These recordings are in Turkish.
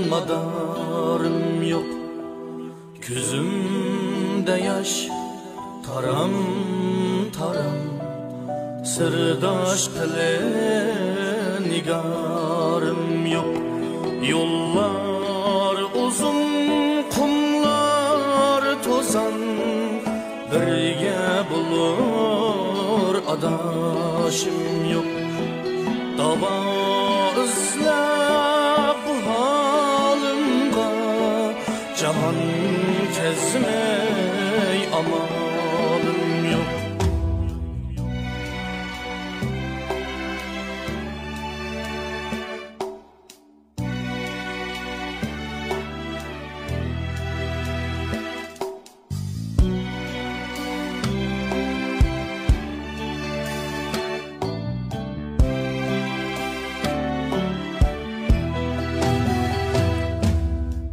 madarım yok. Gözümde yaş taram taram, sırdaş kıle nigarım yok. Yollar uzun, kumlar tozan, birge bulur adaşım yok. Dava izlep bu halimga, cahan kezmey amalım yok.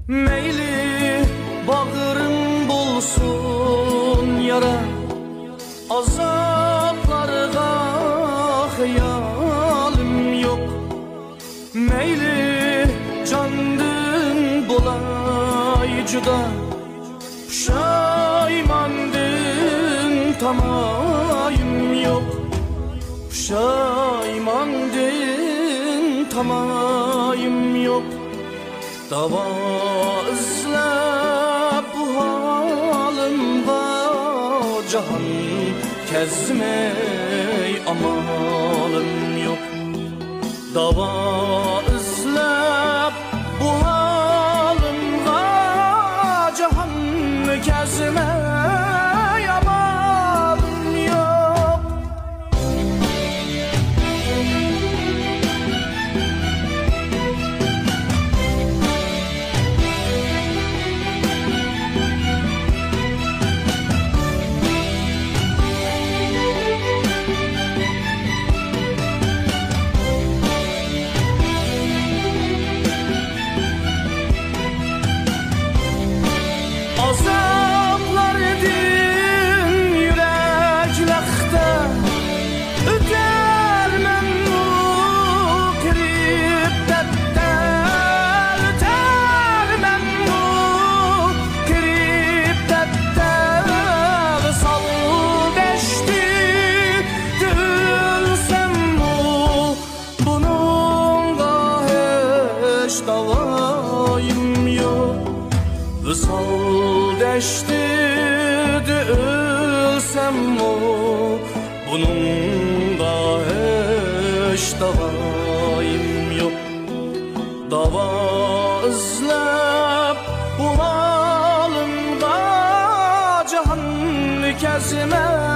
Meyli bağrım bulsun yara, azaplarga hayalim yok. Meyli candın bulay juda, puşaymandın tamayım yok. Puşaymandın tamayım yok. Dava izlep bu halimga, cahan kezmey amalım yok. Dava izlep bu halimga, cahan kezmey amalım yok. Azaplar edin yüreklekte, öter memnu kiriptette, öter memnu kiriptette. Vısal deşti dülsem bu, bununla hiç davayım yok. Vısal deşti ölsem o, bununla hiç davayım yok. Dava izlep bu halimga, cahan kezmey